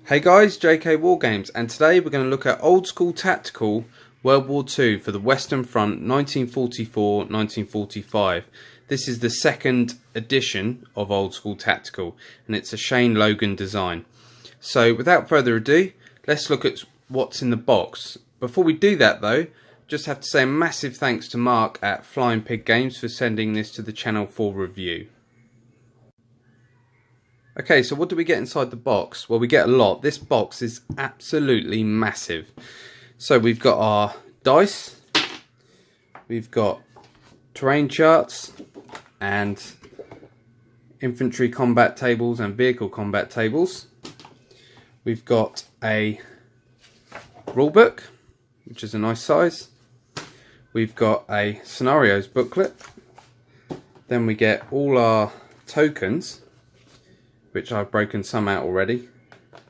Hey guys, JK Wargames, and today we're going to look at Old School Tactical World War II for the Western Front 1944-1945. This is the second edition of Old School Tactical, and it's a Shane Logan design. So without further ado, let's look at what's in the box. Before we do that though, just have to say a massive thanks to Mark at Flying Pig Games for sending this to the channel for review. Okay, so what do we get inside the box? Well, we get a lot. This box is absolutely massive. So we've got our dice, we've got terrain charts and infantry combat tables and vehicle combat tables. We've got a rulebook, which is a nice size. We've got a scenarios booklet. Then we get all our tokens, which I've broken some out already.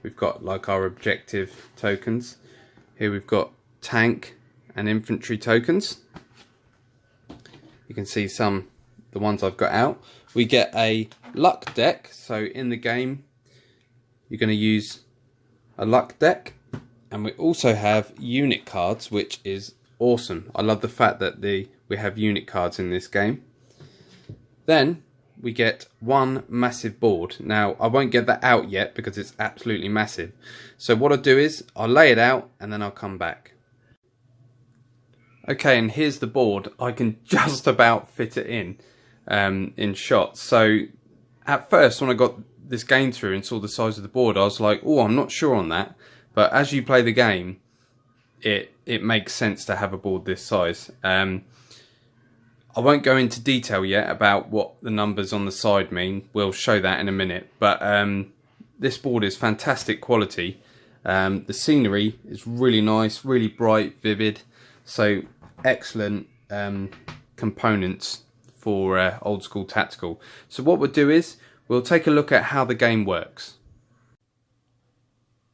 We've got like our objective tokens. Here we've got tank and infantry tokens. You can see the ones I've got out. We get a luck deck. So in the game, you're going to use a luck deck. And we also have unit cards, which is awesome. I love the fact that we have unit cards in this game. Then we get one massive board. Now, I won't get that out yet because it's absolutely massive. So what I'll do is, I'll lay it out and then I'll come back. Okay, and here's the board. I can just about fit it in shots. So at first, when I got this game through and saw the size of the board, I was like, oh, I'm not sure on that. But as you play the game, it makes sense to have a board this size. I won't go into detail yet about what the numbers on the side mean. We'll show that in a minute. But this board is fantastic quality. The scenery is really nice, really bright, vivid. So excellent components for Old School Tactical. So what we'll do is we'll take a look at how the game works.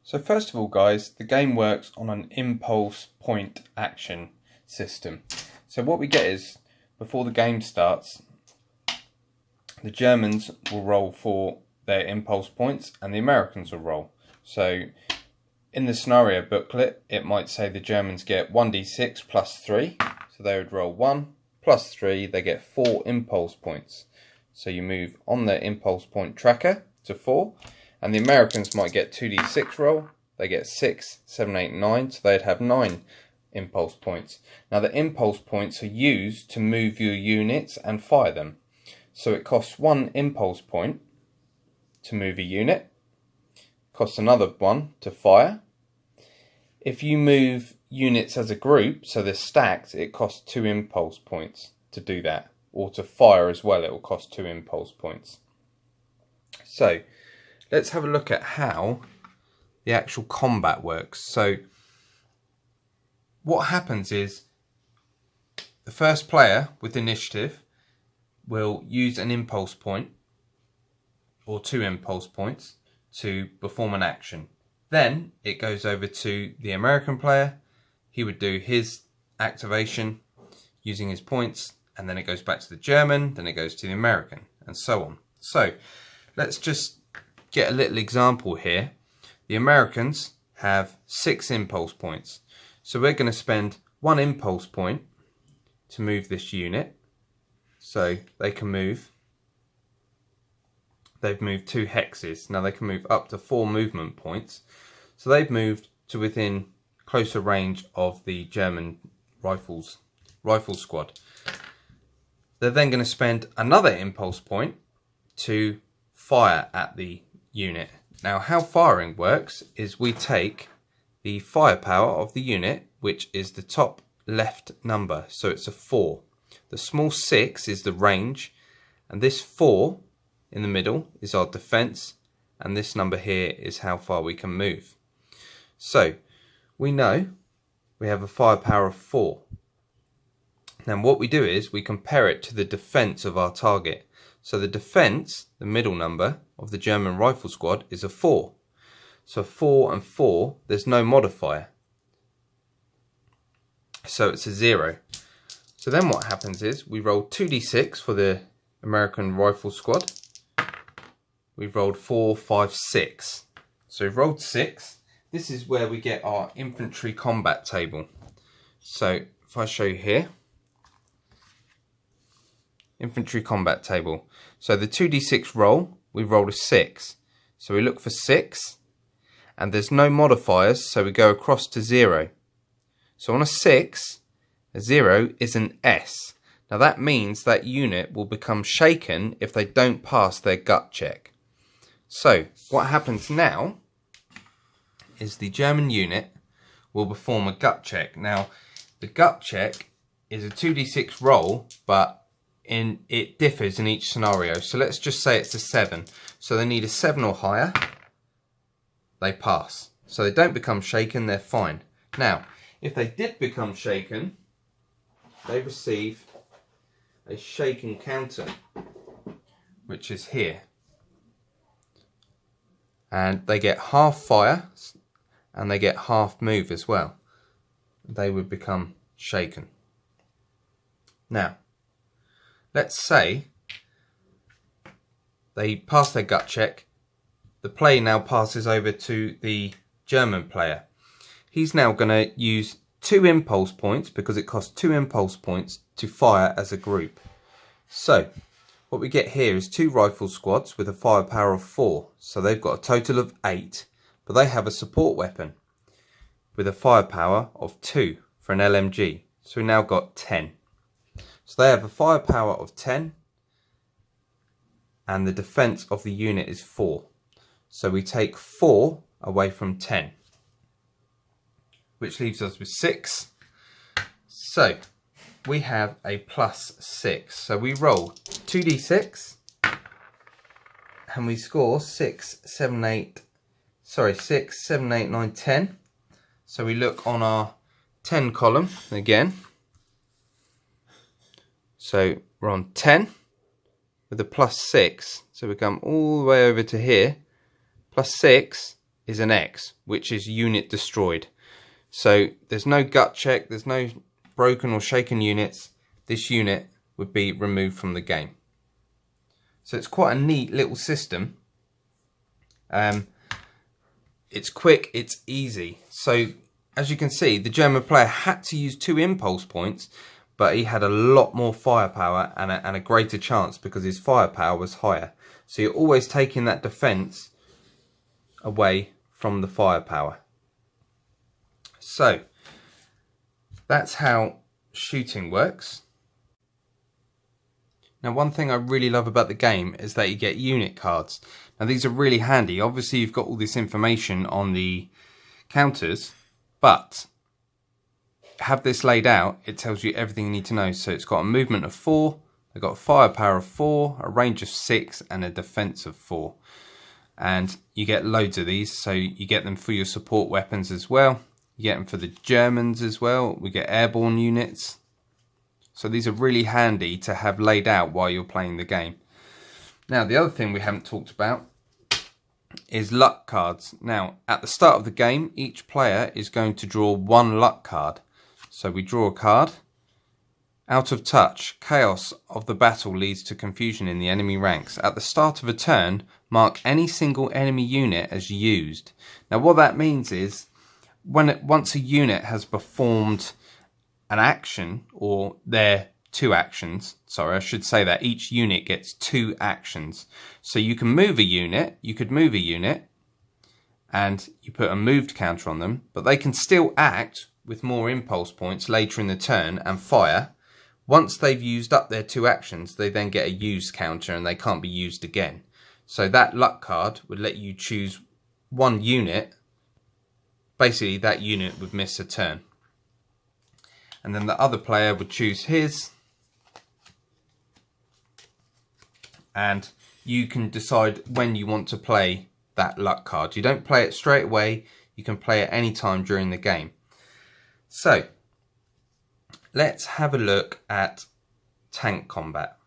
So first of all, guys, the game works on an impulse point action system. So what we get is, before the game starts, the Germans will roll for their impulse points and the Americans will roll. So in the scenario booklet, it might say the Germans get 1d6 plus 3. So they would roll 1 plus 3, they get 4 impulse points. So you move on the impulse point tracker to 4. And the Americans might get 2d6 roll, they get 6, 7, 8, 9, so they'd have 9 impulse points. Now the impulse points are used to move your units and fire them. So it costs 1 impulse point to move a unit, costs another 1 to fire. If you move units as a group, so they're stacked, it costs 2 impulse points to do that. Or to fire as well, it will cost 2 impulse points. So let's have a look at how the actual combat works. So what happens is, the first player with initiative will use an impulse point or 2 impulse points to perform an action. Then it goes over to the American player. He would do his activation using his points, and then it goes back to the German, then it goes to the American, and so on. So let's just get a little example here. The Americans have 6 impulse points. So we're going to spend 1 impulse point to move this unit. So they can move. They've moved 2 hexes. Now they can move up to 4 movement points. So they've moved to within closer range of the German rifle squad. They're then going to spend another impulse point to fire at the unit. Now how firing works is we take the firepower of the unit, which is the top left number, so it's a 4. The small 6 is the range, and this 4 in the middle is our defense, and this number here is how far we can move. So we know we have a firepower of 4. Now what we do is we compare it to the defense of our target. So the defense, the middle number of the German rifle squad, is a 4. So 4 and 4, there's no modifier. So it's a 0. So then what happens is we roll 2d6 for the American rifle squad. We've rolled 4, 5, 6. So we've rolled 6. This is where we get our infantry combat table. So if I show you here, infantry combat table. So the 2d6 roll, we rolled a 6. So we look for 6, and there's no modifiers, so we go across to 0. So on a 6, a 0 is an S. Now that means that unit will become shaken if they don't pass their gut check. So what happens now is the German unit will perform a gut check. Now the gut check is a 2d6 roll, but it differs in each scenario. So let's just say it's a 7. So they need a 7 or higher. They pass. So they don't become shaken, they're fine. Now, if they did become shaken, they receive a shaken counter, which is here. And they get half fire, and they get half move as well. They would become shaken. Now, let's say they pass their gut check. The play now passes over to the German player. He's now going to use 2 impulse points, because it costs 2 impulse points to fire as a group. So what we get here is 2 rifle squads with a firepower of 4. So they've got a total of 8, but they have a support weapon with a firepower of 2 for an LMG. So we now got 10. So they have a firepower of 10, and the defense of the unit is 4. So we take 4 away from 10, which leaves us with 6. So we have a +6. So we roll 2d6 and we score 6, 7, 8, 9, 10. So we look on our 10 column again. So we're on 10 with a +6. So we come all the way over to here. +6 is an X, which is unit destroyed. So there's no gut check, there's no broken or shaken units. This unit would be removed from the game. So it's quite a neat little system. It's quick, it's easy. So as you can see, the German player had to use 2 impulse points, but he had a lot more firepower and a greater chance because his firepower was higher. So you're always taking that defense away from the firepower. So that's how shooting works. Now, one thing I really love about the game is that you get unit cards. Now these are really handy. Obviously you've got all this information on the counters, but have this laid out, it tells you everything you need to know. So it's got a movement of 4, they've got a firepower of 4, a range of 6, and a defense of 4. And you get loads of these, so you get them for your support weapons as well. You get them for the Germans as well. We get airborne units. So these are really handy to have laid out while you're playing the game. Now, the other thing we haven't talked about is luck cards. Now, at the start of the game, each player is going to draw 1 luck card. So we draw a card. Out of touch, chaos of the battle leads to confusion in the enemy ranks. At the start of a turn, mark any single enemy unit as used. Now what that means is, once a unit has performed an action, or their 2 actions, sorry, I should say that each unit gets 2 actions. So you can move a unit, you could move a unit, and you put a moved counter on them, but they can still act with more impulse points later in the turn and fire. Once they've used up their 2 actions, they then get a used counter and they can't be used again. So that luck card would let you choose 1 unit. Basically, that unit would miss a turn. And then the other player would choose his. And you can decide when you want to play that luck card. You don't play it straight away. You can play it any time during the game. So let's have a look at tank combat.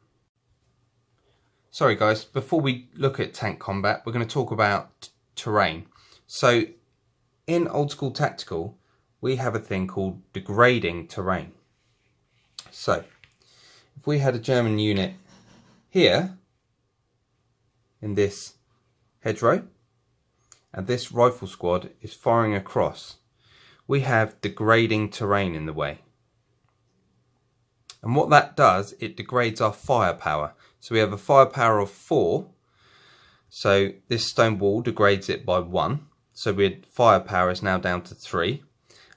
Sorry guys, before we look at tank combat, we're going to talk about terrain. So in Old School Tactical, we have a thing called degrading terrain. So if we had a German unit here in this hedgerow, and this rifle squad is firing across, we have degrading terrain in the way. And what that does, it degrades our firepower. So we have a firepower of 4. So this stone wall degrades it by 1. So firepower is now down to 3.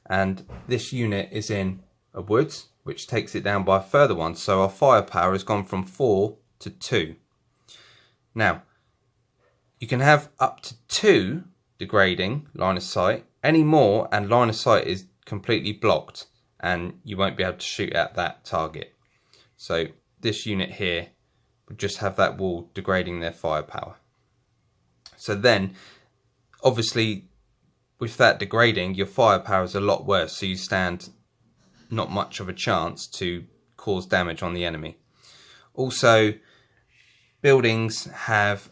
And this unit is in a woods, which takes it down by a further 1. So our firepower has gone from 4 to 2. Now, you can have up to 2 degrading line of sight. Any more and line of sight is completely blocked and you won't be able to shoot at that target. So this unit here would just have that wall degrading their firepower. So then, obviously, with that degrading, your firepower is a lot worse, so you stand not much of a chance to cause damage on the enemy. Also, buildings have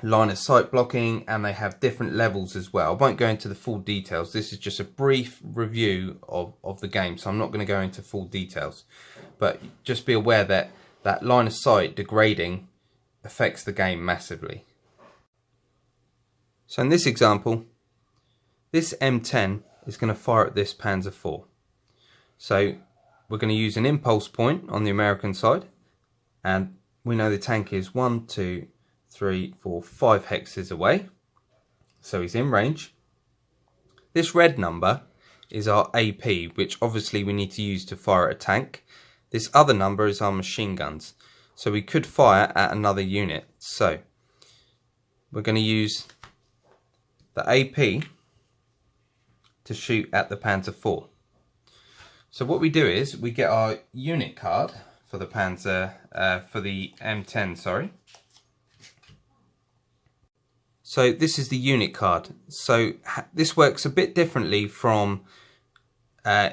line of sight blocking, and they have different levels as well. I won't go into the full details. This is just a brief review of the game, so I'm not going to go into full details. But just be aware that that line of sight degrading affects the game massively. So in this example, this M10 is going to fire at this Panzer IV. So we're going to use an impulse point on the American side, and we know the tank is 1, 2, 3, 4, 5 hexes away, so he's in range. This red number is our AP, which obviously we need to use to fire at a tank. This other number is our machine guns, so we could fire at another unit. So we're going to use the AP to shoot at the Panzer IV. So what we do is we get our unit card for the for the M10, sorry. So this is the unit card. So this works a bit differently from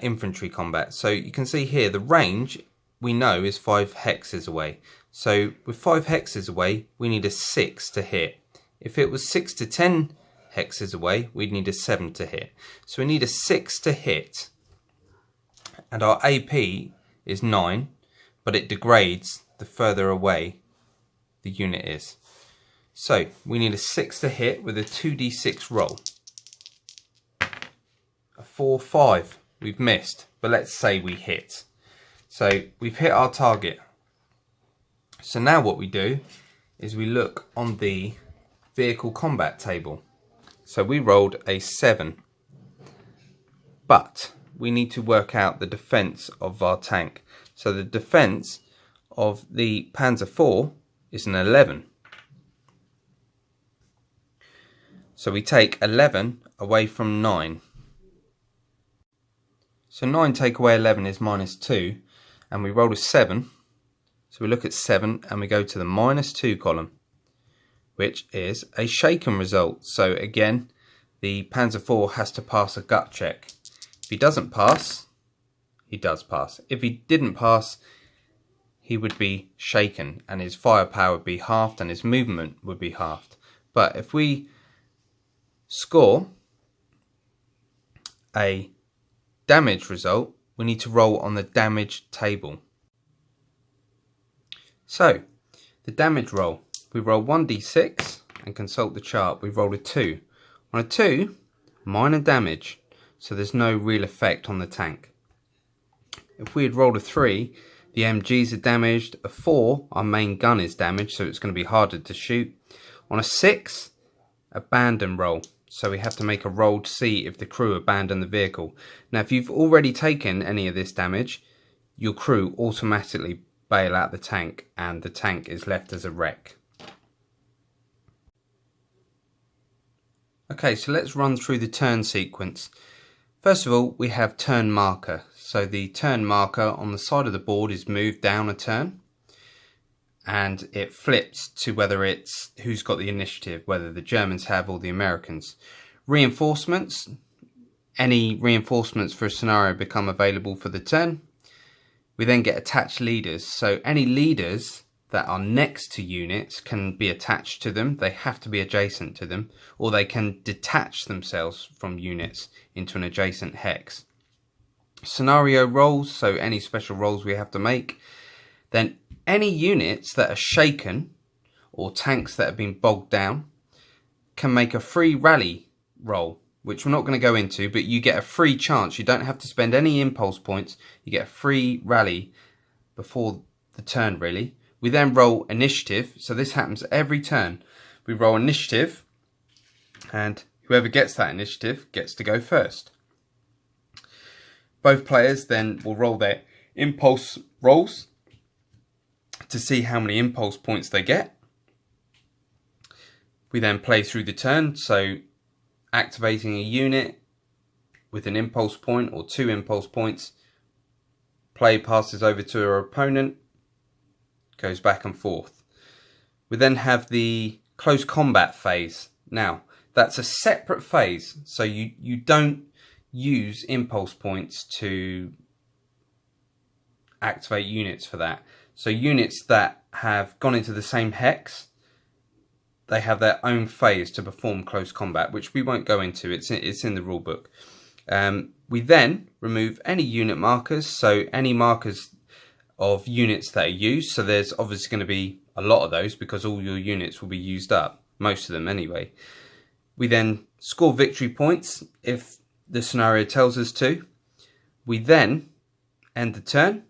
infantry combat. So you can see here the range we know is 5 hexes away. So with 5 hexes away, we need a 6 to hit. If it was 6 to 10 hexes away, we'd need a 7 to hit. So we need a 6 to hit. And our AP is 9, but it degrades the further away the unit is. So we need a 6 to hit with a 2d6 roll. A 4, 5, we've missed, but let's say we hit. So we've hit our target. So now what we do is we look on the vehicle combat table. So we rolled a 7, but we need to work out the defense of our tank. So the defense of the Panzer IV is an 11. So we take 11 away from 9. So 9 take away 11 is -2, and we roll a 7. So we look at 7 and we go to the -2 column, which is a shaken result. So again, the Panzer IV has to pass a gut check. If he doesn't pass, he does pass. If he didn't pass, he would be shaken and his firepower would be halved and his movement would be halved. But if we score a damage result, we need to roll on the damage table. So the damage roll, we roll 1d6 and consult the chart. We rolled a 2. On a 2, minor damage, so there's no real effect on the tank. If we had rolled a 3, the MGs are damaged. A 4, our main gun is damaged, so it's going to be harder to shoot. On a 6, abandon roll. So we have to make a roll to see if the crew abandon the vehicle. Now if you've already taken any of this damage, your crew automatically bail out the tank and the tank is left as a wreck. Okay, so let's run through the turn sequence. First of all, we have turn marker. So the turn marker on the side of the board is moved down a turn, and it flips to whether it's who's got the initiative, whether the Germans have or the Americans. Reinforcements, any reinforcements for a scenario become available for the turn. We then get attached leaders, so any leaders that are next to units can be attached to them. They have to be adjacent to them, or they can detach themselves from units into an adjacent hex. Scenario rolls, so any special rolls we have to make. Then any units that are shaken or tanks that have been bogged down, can make a free rally roll, which we're not going to go into, but you get a free chance. You don't have to spend any impulse points. You get a free rally before the turn, really. We then roll initiative, so this happens every turn. We roll initiative, and whoever gets that initiative gets to go first. Both players then will roll their impulse rolls to see how many impulse points they get. We then play through the turn, so activating a unit with an impulse point or 2 impulse points. Play passes over to our opponent, goes back and forth. We then have the close combat phase. Now, that's a separate phase, so you don't use impulse points to activate units for that. So units that have gone into the same hex, they have their own phase to perform close combat, which we won't go into. It's in the rule book. We then remove any unit markers, so any markers of units that are used. So there's obviously going to be a lot of those because all your units will be used up, most of them anyway. We then score victory points if the scenario tells us to. We then end the turn.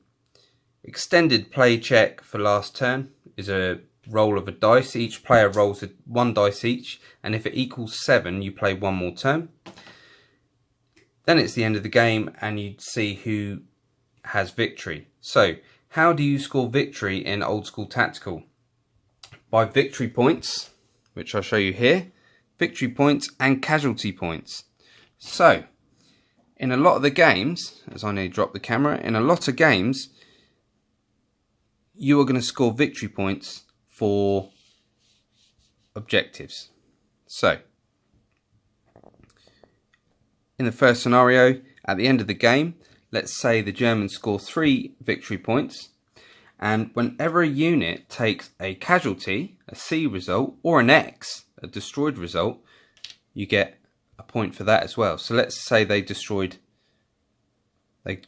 Extended play check for last turn is a roll of a dice. Each player rolls 1 dice each, and if it equals 7, you play 1 more turn. Then it's the end of the game, and you'd see who has victory. So, how do you score victory in Old School Tactical? By victory points, which I'll show you here, victory points and casualty points. So, in a lot of the games, as I nearly dropped the camera, in a lot of games, you are going to score victory points for objectives. So, in the first scenario, at the end of the game, let's say the Germans score 3 victory points, and whenever a unit takes a casualty, a C result, or an X, a destroyed result, you get a point for that as well. So let's say they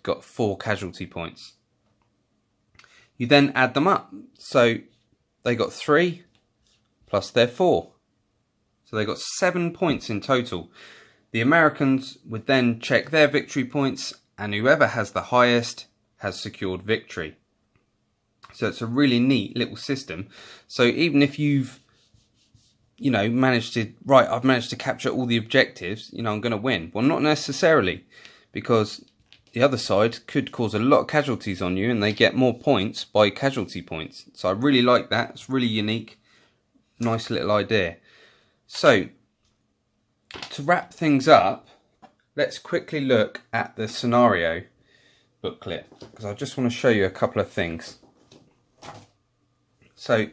got 4 casualty points. You then add them up. So they got 3 plus their 4. So they got 7 points in total. The Americans would then check their victory points, and whoever has the highest has secured victory. So it's a really neat little system. So even if you've, managed to, I've managed to capture all the objectives, I'm going to win. Well, not necessarily, because the other side could cause a lot of casualties on you, and they get more points by casualty points. So I really like that. It's really unique. Nice little idea. So, to wrap things up, let's quickly look at the scenario booklet, because I just want to show you a couple of things. So,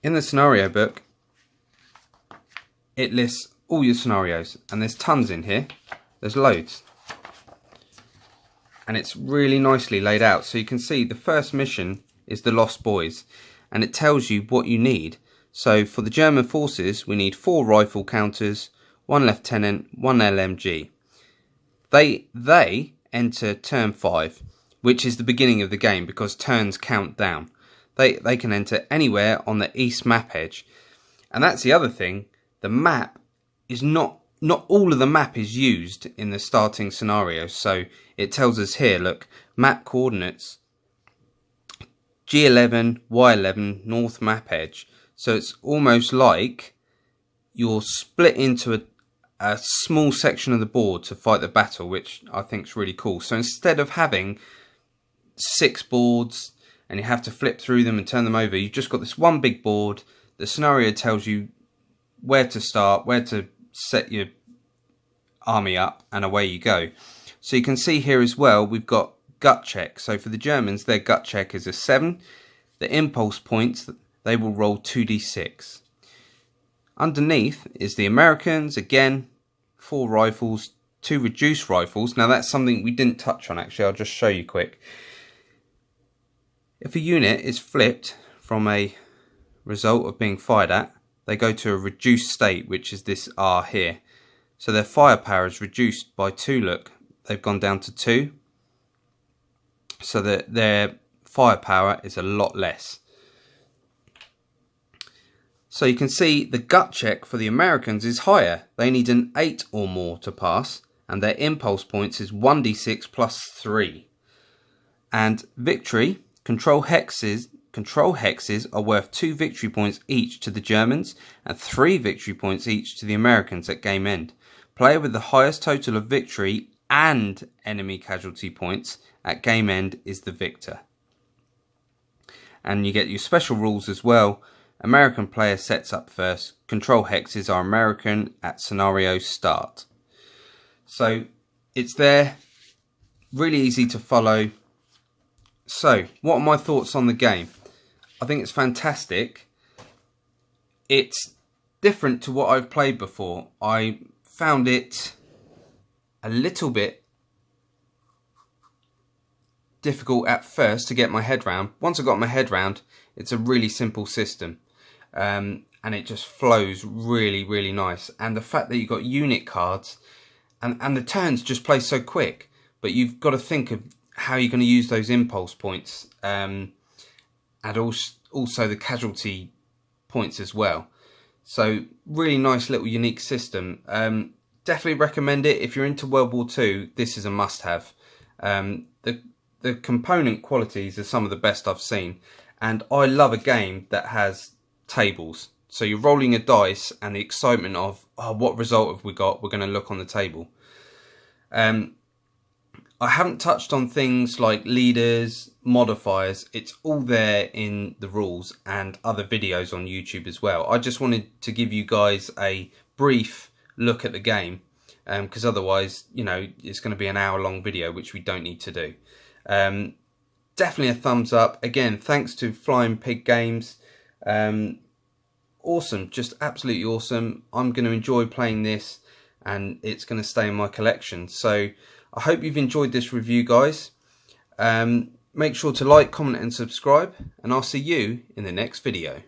in the scenario book, it lists all your scenarios, and there's tons in here. There's loads. And it's really nicely laid out. So you can see the first mission is the Lost Boys, and it tells you what you need. So for the German forces, we need 4 rifle counters, 1 lieutenant, 1 LMG. They enter turn 5, which is the beginning of the game because turns count down. They can enter anywhere on the east map edge. And that's the other thing, the map is not all of the map is used in the starting scenario. So it tells us here, look, map coordinates, G11, Y11, north map edge. So it's almost like you're split into a small section of the board to fight the battle, which I think is really cool. So instead of having 6 boards and you have to flip through them and turn them over, you've just got this one big board. The scenario tells you where to start, where to set your army up, and away you go. So you can see here as well, we've got gut check. So for the Germans, their gut check is a 7. The impulse points, they will roll 2d6. Underneath is the Americans, again, 4 rifles, 2 reduced rifles. Now that's something we didn't touch on actually, I'll just show you quick. If a unit is flipped from a result of being fired at, they go to a reduced state, which is this R here. So their firepower is reduced by 2, look, they've gone down to 2. So that their firepower is a lot less. So you can see the gut check for the Americans is higher. They need an 8 or more to pass, and their impulse points is 1d6 plus 3. And victory, control hexes are worth 2 victory points each to the Germans and 3 victory points each to the Americans at game end. Player with the highest total of victory and enemy casualty points at game end is the victor. And you get your special rules as well. American player sets up first. Control hexes are American at scenario start. So it's there. Really easy to follow. So what are my thoughts on the game? I think it's fantastic. It's different to what I've played before. I found it a little bit difficult at first to get my head round. Once I got my head round, it's a really simple system. And it just flows really nice. And the fact that you've got unit cards and the turns just play so quick, but you've got to think of how you're going to use those impulse points, and also the casualty points as well. So really nice little unique system. Definitely recommend it. If you're into World War II, this is a must-have. The component qualities are some of the best I've seen, and I love a game that has tables. So you're rolling a dice and the excitement of, oh, what result have we got? We're going to look on the table. I haven't touched on things like leaders, modifiers. It's all there in the rules and other videos on YouTube as well. I just wanted to give you guys a brief look at the game, because otherwise, you know, it's going to be an hour-long video, which we don't need to do. Definitely a thumbs up. Again, thanks to Flying Pig Games. Awesome, just absolutely awesome. I'm going to enjoy playing this, and it's going to stay in my collection. So I hope you've enjoyed this review, guys. Make sure to like, comment and subscribe, and I'll see you in the next video.